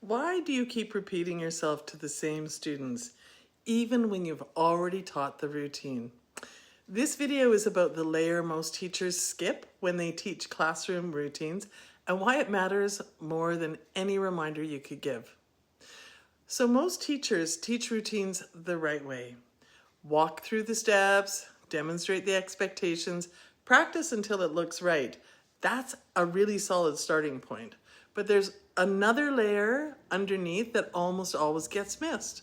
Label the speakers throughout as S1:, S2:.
S1: Why do you keep repeating yourself to the same students, even when you've already taught the routine? This video is about the layer most teachers skip when they teach classroom routines and why it matters more than any reminder you could give. So most teachers teach routines the right way. Walk through the steps, demonstrate the expectations, practice until it looks right. That's a really solid starting point. But there's another layer underneath that almost always gets missed,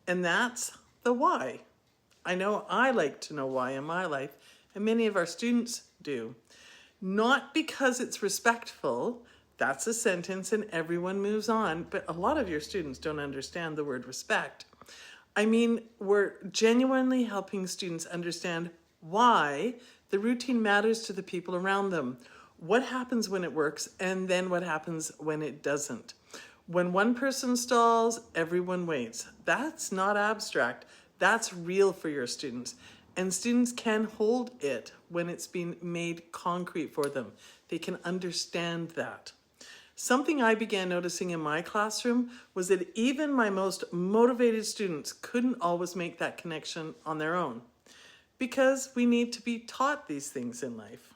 S1: and that's the why. I know I like to know why in my life, and many of our students do. Not because it's respectful, that's a sentence and everyone moves on, but a lot of your students don't understand the word respect. I mean, we're genuinely helping students understand why the routine matters to the people around them. What happens when it works, and then what happens when it doesn't. When one person stalls, everyone waits. That's not abstract. That's real for your students. And students can hold it when it's been made concrete for them. They can understand that. Something I began noticing in my classroom was that even my most motivated students couldn't always make that connection on their own, because we need to be taught these things in life.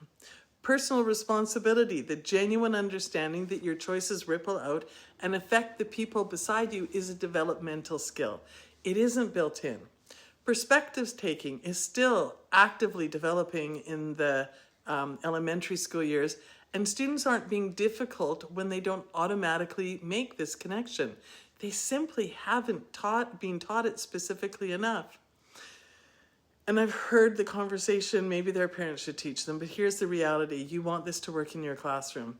S1: Personal responsibility, the genuine understanding that your choices ripple out and affect the people beside you, is a developmental skill. It isn't built in. Perspectives taking is still actively developing in the elementary school years, and students aren't being difficult when they don't automatically make this connection. They simply haven't been taught it specifically enough. And I've heard the conversation, maybe their parents should teach them, but here's the reality. You want this to work in your classroom,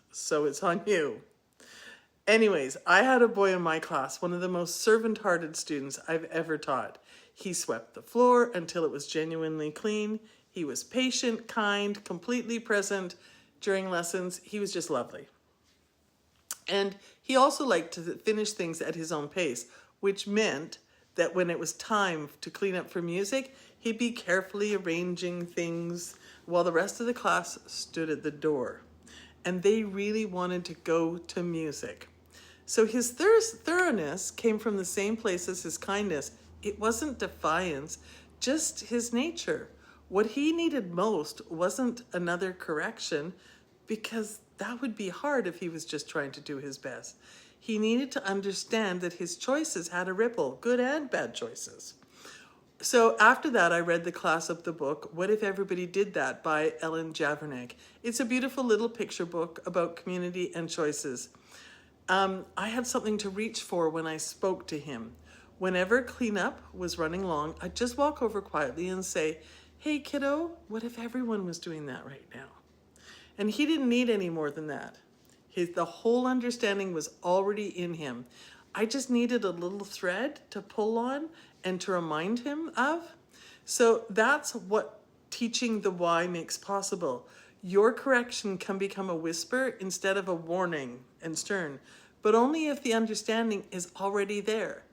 S1: so it's on you. Anyways, I had a boy in my class, one of the most servant-hearted students I've ever taught. He swept the floor until it was genuinely clean. He was patient, kind, completely present during lessons. He was just lovely. And he also liked to finish things at his own pace, which meant that when it was time to clean up for music, he'd be carefully arranging things while the rest of the class stood at the door. And they really wanted to go to music. So his thoroughness came from the same place as his kindness. It wasn't defiance, just his nature. What he needed most wasn't another correction, because that would be hard if he was just trying to do his best. He needed to understand that his choices had a ripple, good and bad choices. So after that, I read the class of the book, What If Everybody Did That by Ellen Javernick. It's a beautiful little picture book about community and choices. I had something to reach for when I spoke to him. Whenever cleanup was running long, I'd just walk over quietly and say, "Hey kiddo, what if everyone was doing that right now?" And he didn't need any more than that. The whole understanding was already in him. I just needed a little thread to pull on and to remind him of. So that's what teaching the why makes possible. Your correction can become a whisper instead of a warning and stern, but only if the understanding is already there.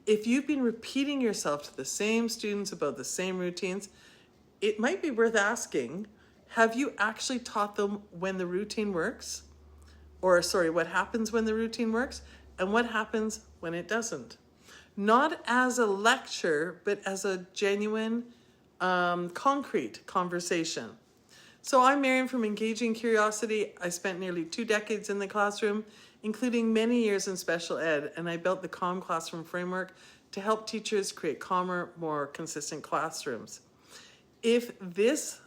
S1: If you've been repeating yourself to the same students about the same routines, it might be worth asking, have you actually taught them when the routine works? Or what happens when the routine works and what happens when it doesn't? Not as a lecture, but as a genuine, concrete conversation. So I'm Marian from Engaging Curiosity. I spent nearly 2 decades in the classroom, including many years in special ed, and I built the Calm Classroom framework to help teachers create calmer, more consistent classrooms. If this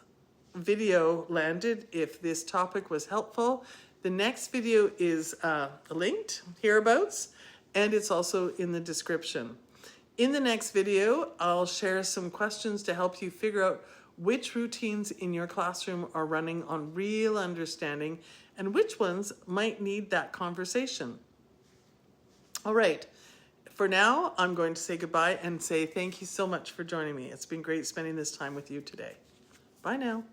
S1: video landed, if this topic was helpful, the next video is linked hereabouts, and it's also in the description. In the next video, I'll share some questions to help you figure out which routines in your classroom are running on real understanding and which ones might need that conversation. All right, for now, I'm going to say goodbye and say thank you so much for joining me. It's been great spending this time with you today. Bye now.